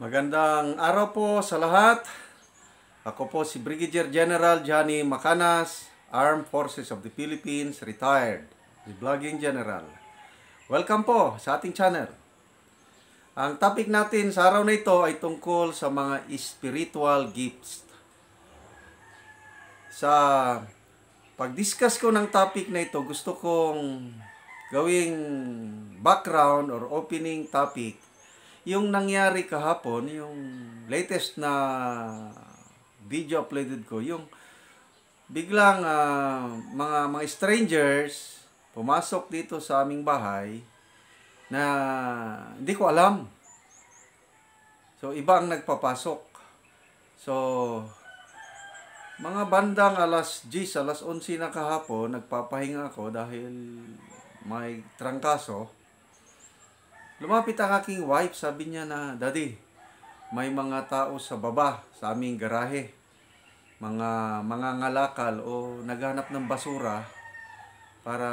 Magandang araw po sa lahat. Ako po si Brigadier General Johnny Macanas, Armed Forces of the Philippines, retired, the Vlogging General. Welcome po sa ating channel. Ang topic natin sa araw na ito ay tungkol sa mga spiritual gifts. Sa pag-discuss ko ng topic na ito, gusto kong gawing background or opening topic yung nangyari kahapon, yung latest na video uploaded ko, yung biglang mga strangers pumasok dito sa aming bahay na hindi ko alam. So, iba ang nagpapasok. So, mga bandang alas 10, alas 11 na kahapon, nagpapahinga ako dahil may trangkaso. Lumapit ang aking wife, sabi niya na, "Daddy, may mga tao sa baba, sa aming garahe. Mga ngalakal o naghanap ng basura para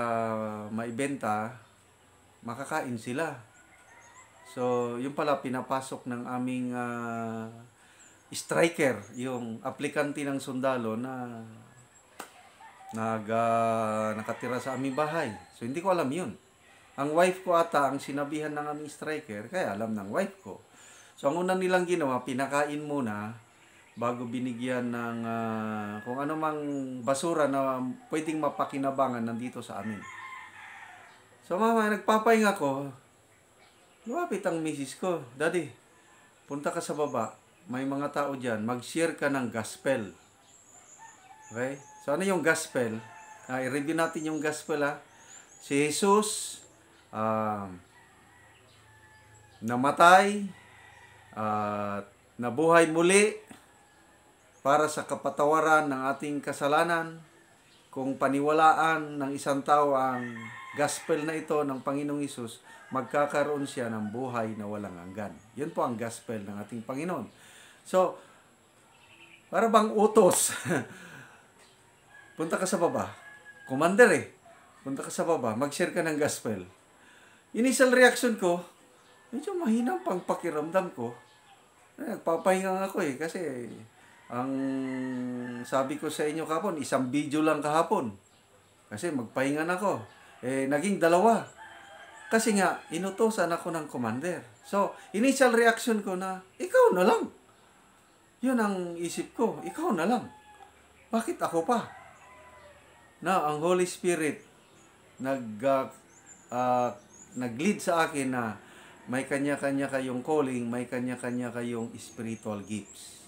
maibenta, makakain sila." So, yung pala pinapasok ng aming striker, yung aplikante ng sundalo na nakatira sa aming bahay. So, hindi ko alam yun. Ang wife ko ata ang sinabihan ng aming striker, kaya alam ng wife ko. So, ang una nilang ginawa, pinakain muna bago binigyan ng kung ano mang basura na pwedeng mapakinabangan nandito sa amin. So, mama, nagpapahinga ko. Lumapit ang misis ko, "Daddy, punta ka sa baba. May mga tao dyan. Mag-share ka ng gospel." Okay? So, ano yung gospel? I-review natin yung gospel, ha. Si Jesus namatay at nabuhay muli para sa kapatawaran ng ating kasalanan. Kung paniwalaan ng isang tao ang gospel na ito ng Panginoong Hesus, magkakaroon siya ng buhay na walang hanggan. Yun po ang gospel ng ating Panginoon. So, para bang utos. Punta ka sa baba. Commander punta ka sa baba, mag-share ka ng gospel. Initial reaction ko, medyo mahina pang pakiramdam ko. Nagpapahinga ako kasi ang sabi ko sa inyo kahapon, isang video lang kahapon. Kasi magpahinga na ako. Naging dalawa. Kasi nga, inutosan ako ng commander. So, initial reaction ko na, ikaw na lang. Yun ang isip ko, ikaw na lang. Bakit ako pa? Na ang Holy Spirit nag-lead sa akin na may kanya-kanya kayong calling, may kanya-kanya kayong spiritual gifts.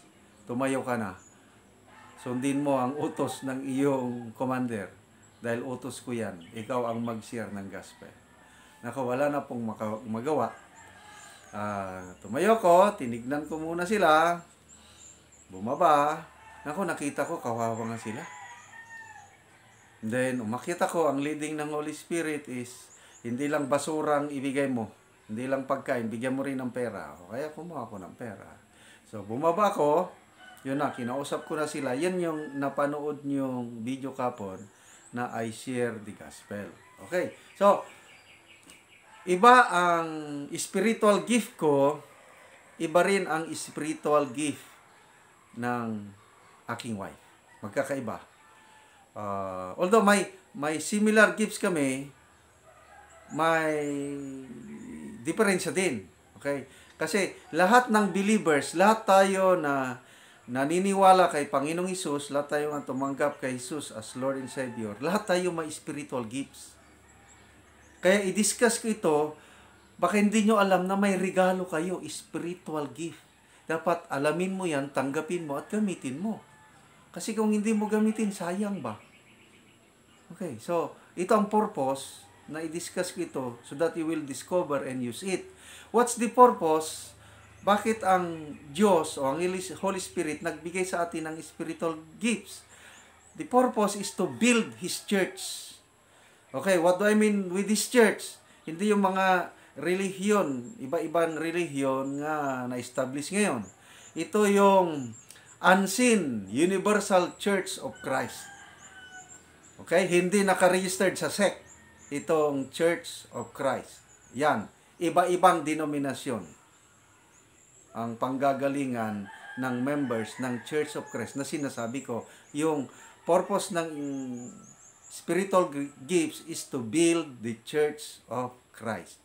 Tumayo ka na. Sundin mo ang utos ng iyong commander. Dahil utos ko yan. Ikaw ang mag-share ng gospel. Wala na pong magawa. Tumayo ko, tinignan ko muna sila. Bumaba. Nakita ko, kawawa nga sila. Then, umakyat ako, ang leading ng Holy Spirit is, hindi lang basurang ibigay mo, hindi lang pagkain, bigyan mo rin ng pera. Kaya kumuha ako ng pera. So, bumaba ako, yun na, kinausap ko na sila. Yan yung napanood nyong video kapon na I share the gospel. Okay, so, iba ang spiritual gift ko, iba rin ang spiritual gift ng aking wife. Magkakaiba. Although may similar gifts kami, may diferensya din. Okay? Kasi lahat ng believers, lahat tayo na naniniwala kay Panginoong Hesus, lahat tayo nga tumanggap kay Hesus as Lord and Savior, lahat tayo may spiritual gifts. Kaya i-discuss ko ito, baka hindi nyo alam na may regalo kayo, spiritual gift. Dapat alamin mo yan, tanggapin mo at gamitin mo. Kasi kung hindi mo gamitin, sayang ba? Okay, so ito ang purpose na i-discuss ko ito so that you will discover and use it. What's the purpose? Bakit ang Diyos o ang Holy Spirit nagbigay sa atin ng spiritual gifts? The purpose is to build His church. Okay, what do I mean with this church? Hindi yung mga relihiyon, iba-ibang relihiyon nga na-establish ngayon. Ito yung unseen, universal church of Christ. Okay? Hindi naka-registered sa sect. Itong Church of Christ. Yan. Iba-ibang denominasyon. ang panggagalingan ng members ng Church of Christ na sinasabi ko. Yung purpose ng spiritual gifts is to build the Church of Christ.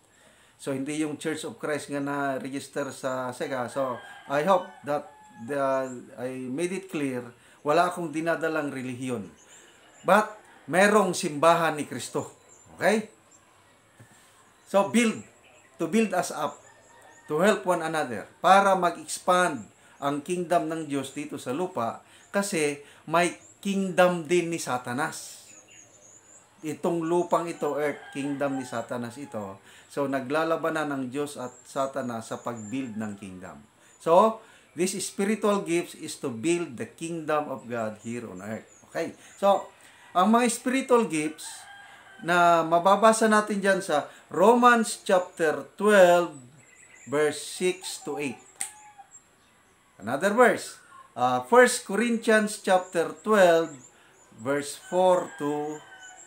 So, hindi yung Church of Christ nga na-register sa SECA. So, I hope that I made it clear, wala akong dinadalang relihiyon. But, merong simbahan ni Kristo. Okay? So, to build us up, to help one another, para mag-expand ang kingdom ng Diyos dito sa lupa, kasi may kingdom din ni Satanas. Itong lupang ito, earth, kingdom ni Satanas ito. So, naglalabanan ng Diyos at Satanas sa pag-build ng kingdom. So, this spiritual gifts is to build the kingdom of God here on earth. Okay? So, ang mga spiritual gifts na mababasa natin dyan sa Romans chapter 12, verse 6 to 8. Another verse. 1 Corinthians chapter 12, verse 4 to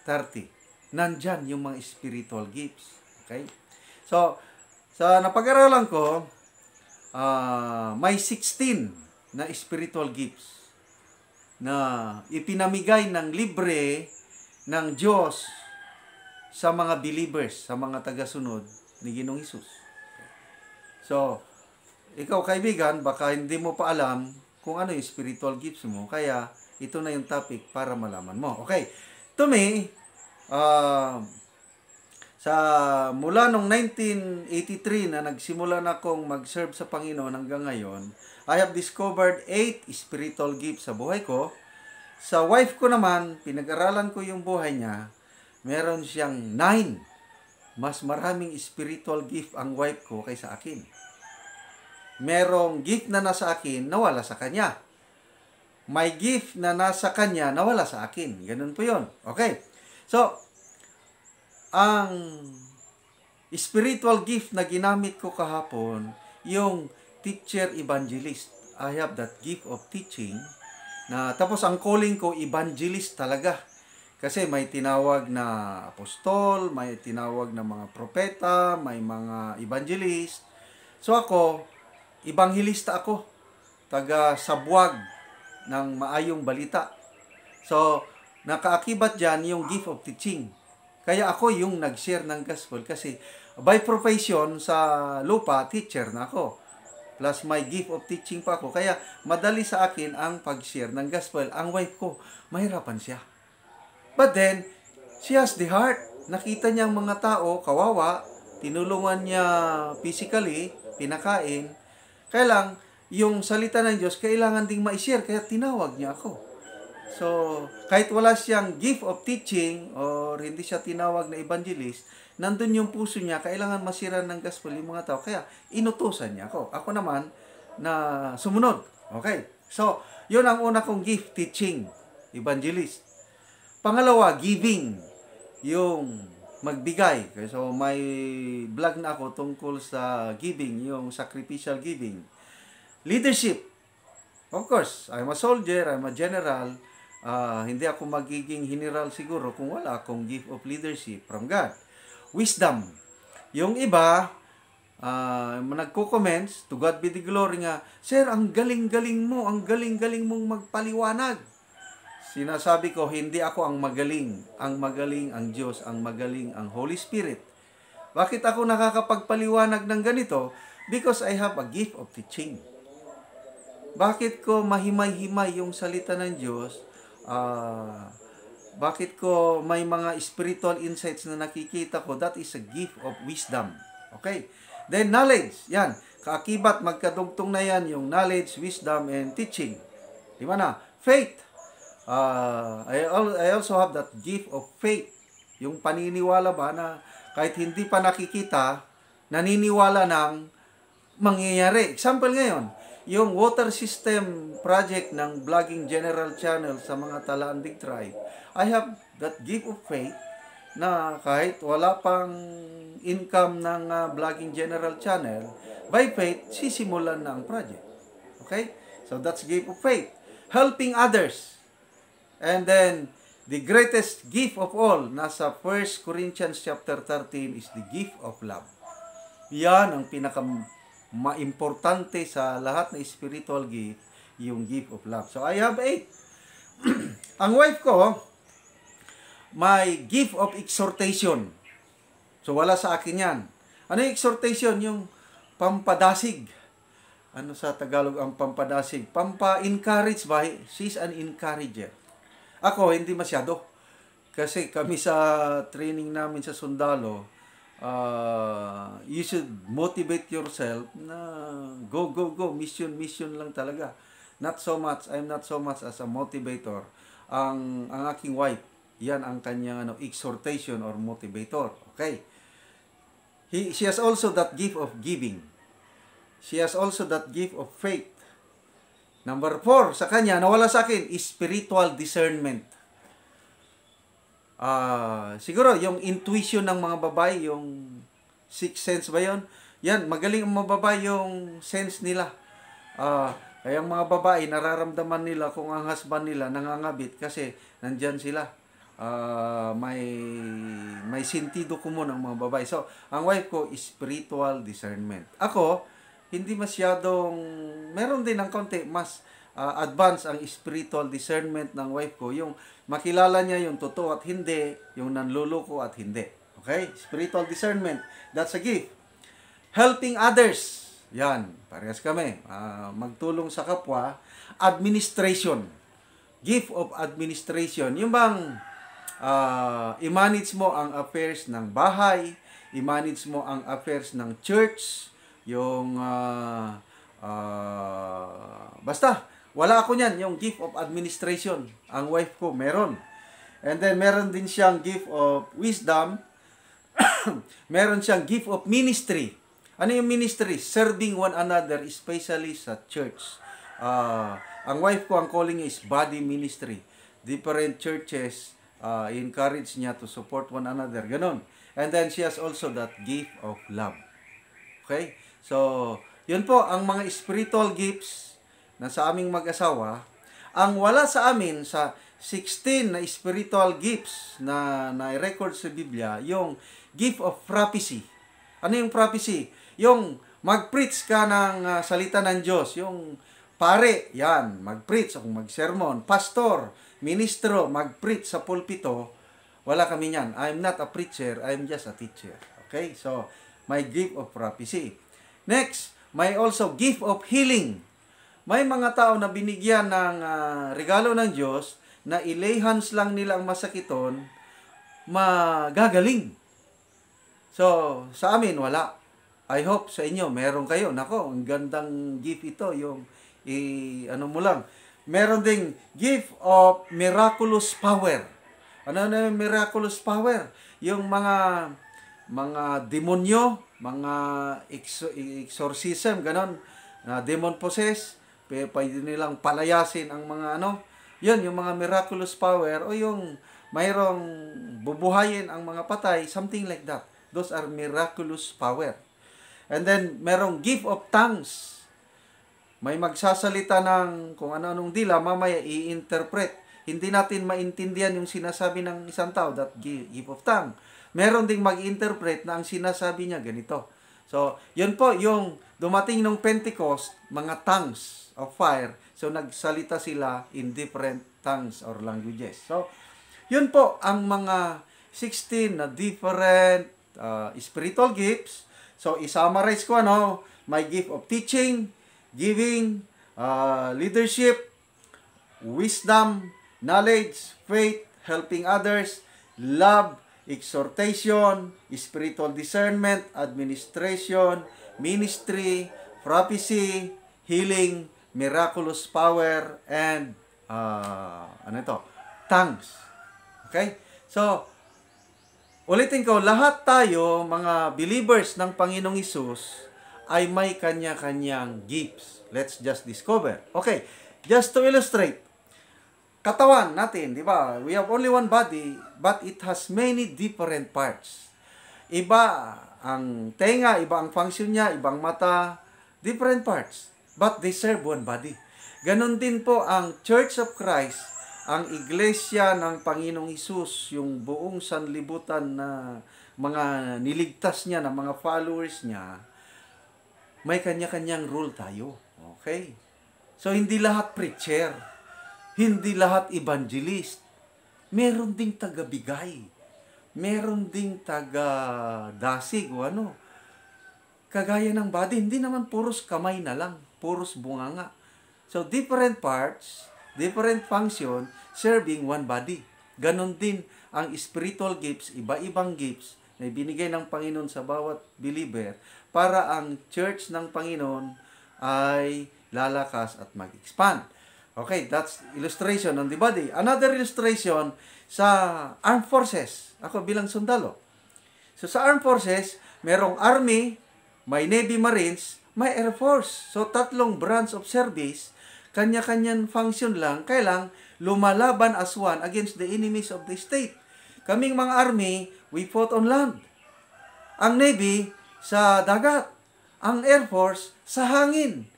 30. Nandyan yung mga spiritual gifts. Okay? So, sa napag-aralan ko, may 16 na spiritual gifts na ipinamigay ng libre ng Diyos sa mga believers, sa mga tagasunod ni Ginoong Hesus. So, ikaw kaibigan, baka hindi mo pa alam kung ano yung spiritual gifts mo, kaya ito na yung topic para malaman mo. Okay, to me, mula nung 1983 na nagsimula na akong mag-serve sa Panginoon hanggang ngayon, I have discovered 8 spiritual gifts sa buhay ko. Sa wife ko naman, pinag-aralan ko yung buhay niya, meron siyang 9. Mas maraming spiritual gift ang wife ko kaysa akin. Merong gift na nasa akin, nawala sa kanya. May gift na nasa kanya, nawala sa akin. Ganun po yun. Okay. So, ang spiritual gift na ginamit ko kahapon, yung teacher evangelist. I have that gift of teaching. Tapos ang calling ko, evangelist talaga. Kasi may tinawag na apostol, may tinawag na mga propeta, may mga evangelist. So ako, evangelista ako. Taga-sabwag ng maayong balita. So, nakaakibat dyan yung gift of teaching. Kaya ako yung nag-share ng gospel kasi by profession sa lupa, teacher na ako. Plus may gift of teaching pa ako. Kaya madali sa akin ang pag-share ng gospel. Ang wife ko, mahirapan siya. But then, she has the heart. Nakita niya ang mga tao, kawawa, tinulungan niya physically, pinakain. Kaya lang, yung salita ng Diyos, kailangan ding ma-share. Kaya tinawag niya ako. So, kahit wala siyang gift of teaching or hindi siya tinawag na evangelist, nandun yung puso niya, kailangan masira ng gospel yung mga tao. Kaya, inutusan niya ako. Ako naman, na sumunod. Okay. So, yun ang una kong gift, teaching, evangelist. Pangalawa, giving. Yung magbigay. So, may vlog na ako tungkol sa giving, yung sacrificial giving. Leadership. Of course, I'm a soldier, I'm a general. Hindi ako magiging general siguro kung wala akong gift of leadership from God. Wisdom. Yung iba, nagko-comments, to God be the glory nga, Sir, ang galing-galing mo, ang galing-galing mong magpaliwanag. Sinasabi ko, hindi ako ang magaling. Ang magaling ang Diyos, ang magaling ang Holy Spirit. Bakit ako nakakapagpaliwanag ng ganito? Because I have a gift of teaching. Bakit ko mahimay-himay yung salita ng Diyos? Bakit ko may mga spiritual insights na nakikita ko? That is a gift of wisdom. Okay? Then knowledge. Yan. Kaakibat, magkadugtong na yan yung knowledge, wisdom, and teaching. Di ba na? Faith. I also have that gift of faith. Yung paniniwala ba na kahit hindi pa nakikita, naniniwala ng mangyayari. Example ngayon, yung water system project ng Vlogging General Channel sa mga Talaan Big Tribe, I have that gift of faith na kahit wala pang income ng Vlogging General Channel, by faith, sisimulan na ang project. Okay? So that's gift of faith. Helping others. And then, the greatest gift of all, nasa 1 Corinthians chapter 13, is the gift of love. Yan ang maimportante sa lahat na spiritual gift, yung gift of love. So, I have 8. Ang wife ko, may gift of exhortation. So, wala sa akin yan. Ano yung exhortation? Yung pampadasig. Ano sa Tagalog ang pampadasig? Pampa-encourage ba? She's an encourager. Ako, hindi masyado. Kasi kami sa training namin sa sundalo, you should motivate yourself na go, go, go. Mission, mission lang talaga. Not so much, I'm not so much as a motivator. Ang aking wife, yan ang kanyang exhortation or motivator. Okay? She has also that gift of giving. She has also that gift of faith. Number 4, sa kanya, nawala sa akin, is spiritual discernment. Siguro, yung intuition ng mga babae, yung sixth sense ba yun? Yan, magaling ang mga babae yung sense nila. Kaya ang mga babae, nararamdaman nila kung ang husband nila nangangabit kasi nandyan sila. May sentido kumun ang mga babae. So, ang wife ko is spiritual discernment. Ako, hindi masyadong, meron din ng konti, mas advance ang spiritual discernment ng wife ko. Yung makilala niya yung totoo at hindi, yung nanluloko at hindi. Okay? Spiritual discernment, that's a gift. Helping others. Yan, parehas kami. Magtulong sa kapwa. Administration. Gift of administration. Yung bang i-manage mo ang affairs ng bahay, i-manage mo ang affairs ng church, yung basta, wala ako niyan, yung gift of administration. Ang wife ko, meron. And then, meron din siyang gift of wisdom. Meron siyang gift of ministry. Ano yung ministry? Serving one another, especially sa church. Ang wife ko, ang calling is body ministry. Different churches, encourage niya to support one another. Ganon. And then, she has also that gift of love. Okay? So, yun po, ang mga spiritual gifts na sa aming mag-asawa. Ang wala sa amin, sa 16 na spiritual gifts na record sa Biblia, yung gift of prophecy. Ano yung prophecy? Yung mag-preach ka ng salita ng Diyos. Yung pare, yan, mag-preach o mag-sermon. Pastor, ministro, mag-preach sa pulpito. Wala kami yan. I'm not a preacher, I'm just a teacher. Okay? So, my gift of prophecy. Next, may also gift of healing. May mga tao na binigyan ng regalo ng Diyos na ilay hands lang nila ang masakiton, magagaling. So, sa amin, wala. I hope sa inyo, meron kayo. Nako, ang gandang gift ito. Yung, ano mo lang. Meron ding gift of miraculous power. Ano na yung miraculous power? Yung mga demonyo, mga exorcism, ganon, na demon possess, pwede nilang palayasin ang mga yan, yung mga miraculous power, o yung mayroong bubuhayin ang mga patay, something like that. Those are miraculous power. And then, merong gift of tongues. May magsasalita ng kung ano-anong dila, mamaya i-interpret. Hindi natin maintindihan yung sinasabi ng isang tao, that gift of tongue. Meron ding mag-interpret na ang sinasabi niya ganito. So, yun po, yung dumating ng Pentecost, mga tongues of fire. So, nagsalita sila in different tongues or languages. So, yun po ang mga 16 na different spiritual gifts. So, i-summarize ko, my gift of teaching, giving, leadership, wisdom, knowledge, faith, helping others, love, exhortation, spiritual discernment, administration, ministry, prophecy, healing, miraculous power, and tongues. Okay? So, ulitin ko, lahat tayo, mga believers ng Panginoong Hesus, ay may kanya-kanyang gifts. Let's just discover. Okay, just to illustrate, katawan natin, di ba? We have only one body, but it has many different parts. Iba ang tenga, iba ang function niya, ibang mata, different parts. But they serve one body. Ganon din po ang Church of Christ, ang iglesia ng Panginoong Hesus, yung buong sanlibutan na mga niligtas niya, na mga followers niya, may kanya-kanyang role tayo. Okay? So, hindi lahat preacher. Hindi lahat evangelist. Meron ding taga-bigay. Meron ding taga-dasig o ano. Kagaya ng body, hindi naman puros kamay na lang. Puros bunganga. So, different parts, different function, serving one body. Ganon din ang spiritual gifts, iba-ibang gifts na binigay ng Panginoon sa bawat believer para ang church ng Panginoon ay lalakas at mag-expand. Okay, that's illustration on the body. Another illustration sa armed forces. Ako bilang sundalo. So sa armed forces, merong army, may Navy, Marines, may Air Force. So tatlong branch of service, kanya-kanyang function lang, kailang lumalaban as one against the enemies of the state. Kaming mga army, we fought on land. Ang Navy, sa dagat. Ang Air Force, sa hangin.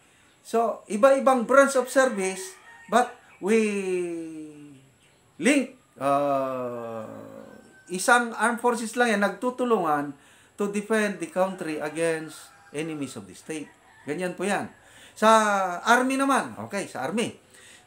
So, iba-ibang branch of service, but we link. Isang armed forces lang yan, nagtutulungan to defend the country against enemies of the state. Ganyan po yan. Sa Army naman, okay, sa Army.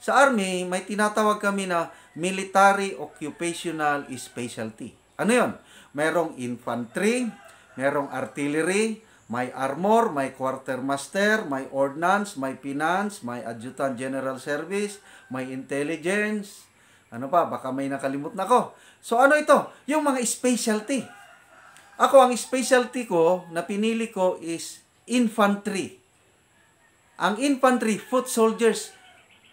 Sa Army, may tinatawag kami na military occupational specialty. Ano yon? Merong infantry, merong artillery, may armor, may quartermaster, may ordnance, may finance, may adjutant general service, may intelligence. Ano pa? Baka may nakalimut na ko. So ano ito? Yung mga specialty. Ako, ang specialty ko na pinili ko is infantry. Ang infantry, foot soldiers,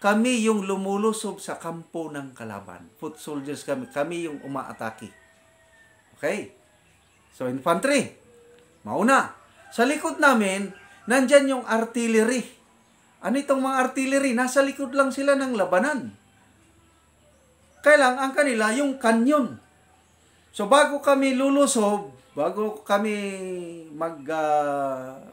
kami yung lumulusob sa kampo ng kalaban. Foot soldiers kami. Kami yung umaatake. Okay? So, infantry. Mauna. Sa likod namin, nandyan yung artillery. Ano itong mga artillery? Nasa likod lang sila ng labanan. Kailang ang kanila yung kanyon. So, bago kami lulusob, bago kami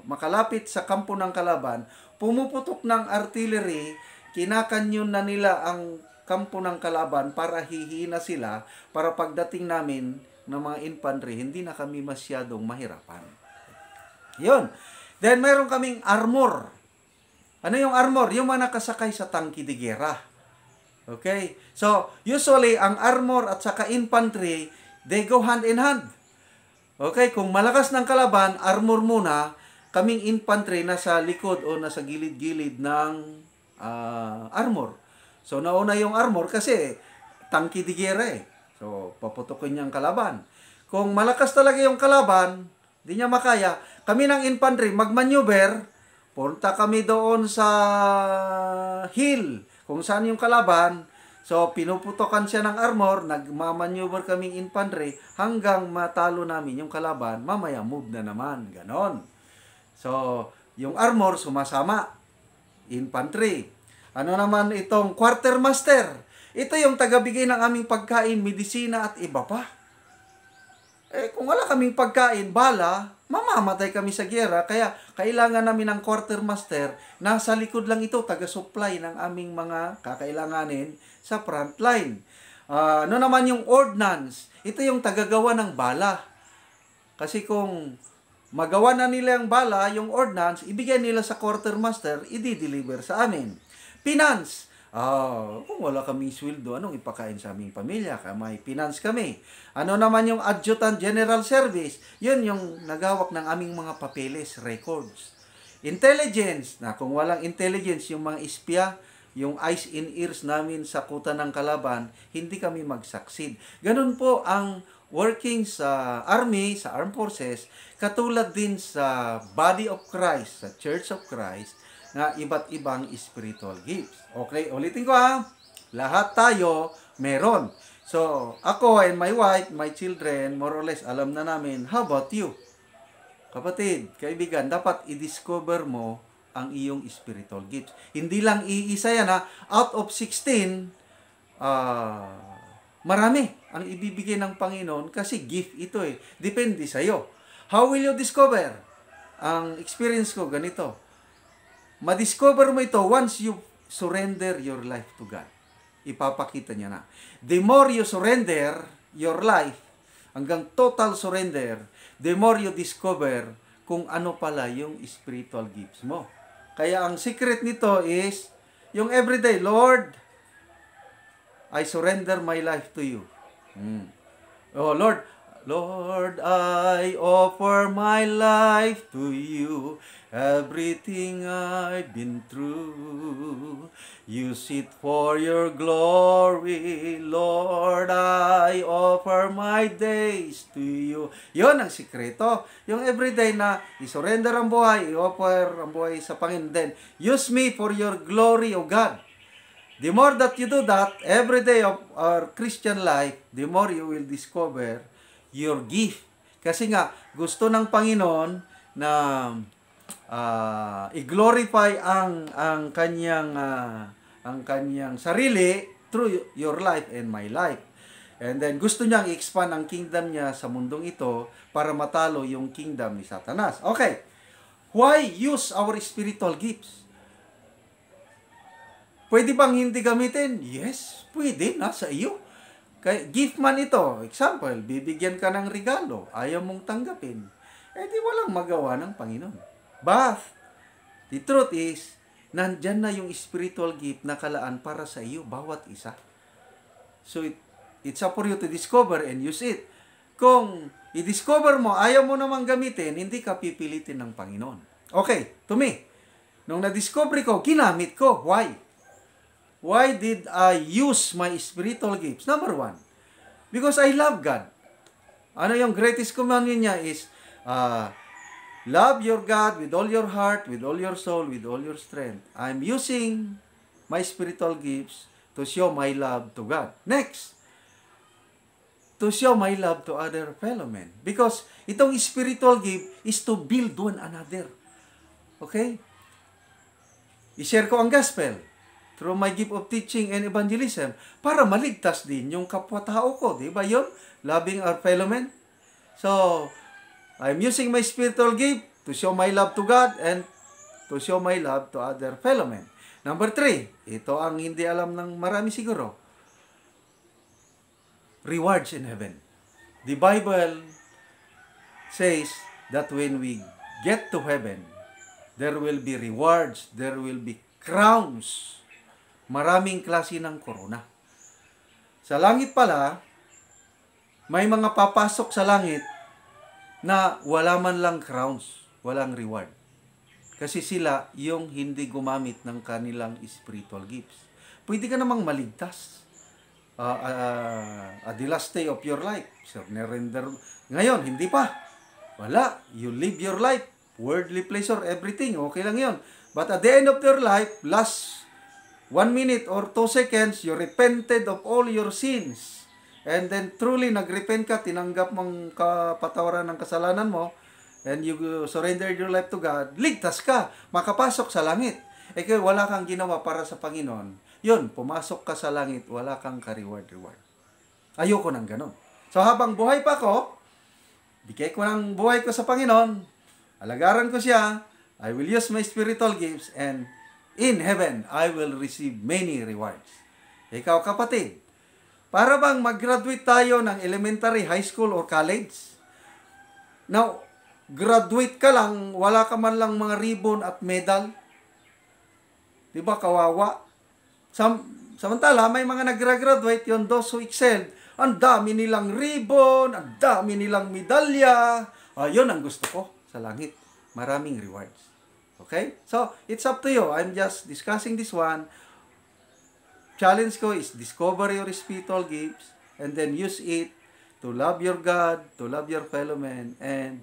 makalapit sa kampo ng kalaban, pumuputok ng artillery, kinakanyon na nila ang kampo ng kalaban para hihina sila, para pagdating namin ng mga infantry, hindi na kami masyadong mahirapan. Yun. Then, mayroon kaming armor. Ano yung armor? Yung mga nakasakay sa tangki de guerra. Okay? So, usually, ang armor at saka infantry, they go hand in hand. Okay? Kung malakas ng kalaban, armor muna, kaming infantry nasa likod o nasa gilid-gilid ng armor. So, nauna yung armor kasi tangki de guerra eh. So, paputukin niyang kalaban. Kung malakas talaga yung kalaban, di niya makaya, kami ng infantry, mag-maneuver, punta kami doon sa hill, kung saan yung kalaban, so pinuputokan siya ng armor, nagmamaneuver kaming infantry, hanggang matalo namin yung kalaban, mamaya move na naman, ganon. So, yung armor sumasama, infantry. Ano naman itong quartermaster? Ito yung tagabigay ng aming pagkain, medisina at iba pa. Eh, kung wala kaming pagkain, bala, mamamatay kami sa giyera. Kaya, kailangan namin ng quartermaster. Nasa likod lang ito, taga-supply ng aming mga kakailanganin sa front line. Ano naman yung ordnance? Ito yung tagagawa ng bala. Kasi kung magawa na nila yung bala, yung ordnance, ibigay nila sa quartermaster, i-deliver sa amin. Finance. Kung wala kaming sweldo, anong ipakain sa aming pamilya? May finance kami. Ano naman yung adjutant general service? Yun yung nagawak ng aming mga papeles, records. Intelligence. Na kung walang intelligence, yung mga espiya, yung eyes and ears namin sa kuta ng kalaban, hindi kami mag-succeed. Ganun po ang working sa army, sa armed forces, katulad din sa body of Christ, sa Church of Christ, na iba't ibang spiritual gifts. Okay, ulitin ko ha. Lahat tayo meron. So, ako and my wife, my children, more or less, alam na namin. How about you? Kapatid, kaibigan, dapat i-discover mo ang iyong spiritual gifts. Hindi lang iisa yan ha. Out of 16, marami ang ibibigay ng Panginoon kasi gift ito eh. Depende sa'yo. How will you discover? Ang experience ko, ganito. Ma-discover mo ito once you surrender your life to God. Ipapakita niya na. The more you surrender your life, hanggang total surrender, the more you discover kung ano pala yung spiritual gifts mo. Kaya ang secret nito is, yung everyday, Lord, I surrender my life to you. Oh, Lord, Lord, I offer my life to you. Everything I've been through, use it for your glory. Lord, I offer my days to you. Yun ang sikreto. Yung everyday na isurrender ang buhay, i-offer ang buhay sa Panginoon. Then, use me for your glory, O God. The more that you do that, every day of our Christian life, the more you will discover your gift. Kasi nga, gusto ng Panginoon na i-glorify ang kanyang sarili through your life and my life. And then, gusto niyang i-expand ang kingdom niya sa mundong ito para matalo yung kingdom ni Satanas. Okay, why use our spiritual gifts? Pwede bang hindi gamitin? Yes, pwede. Nasa iyo. Kaya, gift man ito. Example, bibigyan ka ng regalo. Ayaw mong tanggapin. Eh di walang magawa ng Panginoon. But, the truth is, nandyan na yung spiritual gift na kalaan para sa iyo, bawat isa. So, it's up for you to discover and use it. Kung i-discover mo, ayaw mo namang gamitin, hindi ka pipilitin ng Panginoon. Okay, to me, nung na-discover ko, ginamit ko. Why? Why did I use my spiritual gifts? Number one, because I love God. Ano yung greatest commandment niya is, love your God with all your heart, with all your soul, with all your strength. I'm using my spiritual gifts to show my love to God. Next, to show my love to other fellow men. Because itong spiritual gift is to build one another. Okay? I-share ko ang gospel through my gift of teaching and evangelism, para maligtas din yung kapwa-tao ko. Di ba yun? Loving our fellow men. So, I'm using my spiritual gift to show my love to God and to show my love to other fellow men. Number 3, ito ang hindi alam ng marami siguro. Rewards in heaven. The Bible says that when we get to heaven, there will be rewards, there will be crowns. Maraming klase ng korona. Sa langit pala, may mga papasok sa langit na wala man lang crowns, walang reward. Kasi sila yung hindi gumamit ng kanilang spiritual gifts. Pwede ka namang maligtas. At the last day of your life, ngayon, hindi pa. Wala. You live your life. Worldly pleasure, everything. Okay lang yun. But at the end of your life, last 1 minute or 2 seconds, you repented of all your sins. And then truly nagrepent ka, tinanggap mong kapatawaran ng kasalanan mo, and you surrendered your life to God, ligtas ka, makapasok sa langit. Eh kaya wala kang ginawa para sa Panginoon, yun, pumasok ka sa langit, wala kang ka-reward. Ayoko nang ganun. So habang buhay pa ko, bigay ko ng buhay ko sa Panginoon, alagaran ko siya, I will use my spiritual gifts, and in heaven, I will receive many rewards. Ikaw kapatid, para bang mag-graduate tayo ng elementary, high school, or college? Now, graduate ka lang, wala ka man lang mga ribbon at medal. Diba, kawawa? Samantala, may mga nag-graduate yun, those who excelled. Ang dami nilang ribbon, ang dami nilang medalya. Yun ang gusto ko sa langit. Maraming rewards. Okay? So, it's up to you. I'm just discussing this one. Challenge ko is discover your spiritual gifts and then use it to love your God, to love your fellow men, and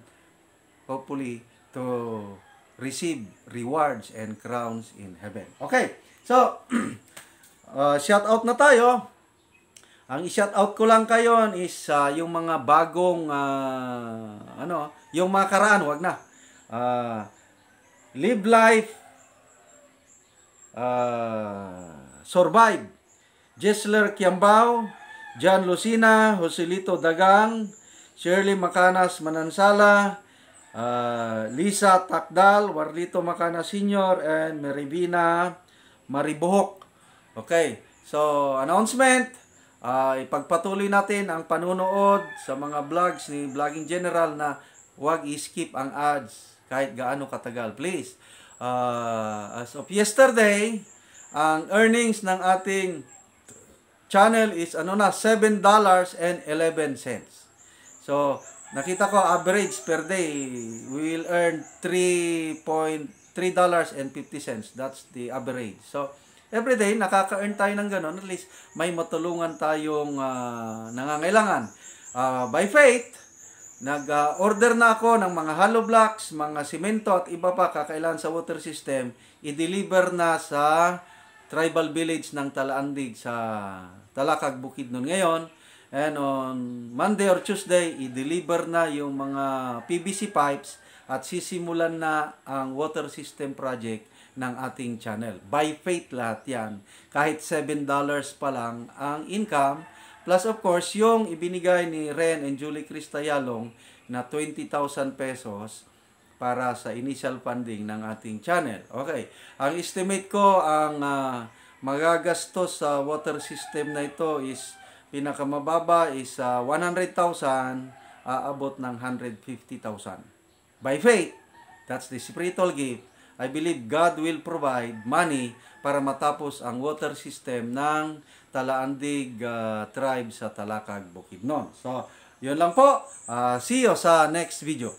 hopefully to receive rewards and crowns in heaven. Okay? So, shout out na tayo. Ang i-shout out ko lang kayo is yung mga bagong yung mga karaan, wag na. Live life, survive. Jesler Kiambao, John Lucina, Joselito Dagang, Shirley Macanas Manansala, Lisa Takdal, Warlito Macanas Sr., and Merivina Maribuhok. Okay, so announcement, ipagpatuloy natin ang panunood sa mga vlogs ni Vlogging General na huwag i-skip ang ads. kahit gaano katagal. Please, as of yesterday, ang earnings ng ating channel is $7.11. So, nakita ko average per day, we will earn $3.50. That's the average. So, every day, nakaka-earn tayo ng ganun. At least, may matulungan tayong nangangailangan. By faith, nag-order na ako ng mga hollow blocks, mga simento at iba pa kakailangan sa water system. I-deliver na sa tribal village ng Talaandig sa Talakag, Bukidnon ngayon. And on Monday or Tuesday, i-deliver na yung mga PVC pipes at sisimulan na ang water system project ng ating channel. By faith lahat yan. Kahit $7 pa lang ang income. Plus of course, yung ibinigay ni Ren and Julie Cristayalong na 20,000 pesos para sa initial funding ng ating channel. Okay. Ang estimate ko, ang magagastos sa water system na ito is pinakamababa is 100,000, aabot ng 150,000. By faith, that's the spiritual gift. I believe God will provide money para matapos ang water system ng Talaandig tribe sa Talakag, Bukidnon. So, yun lang po. See you sa next video.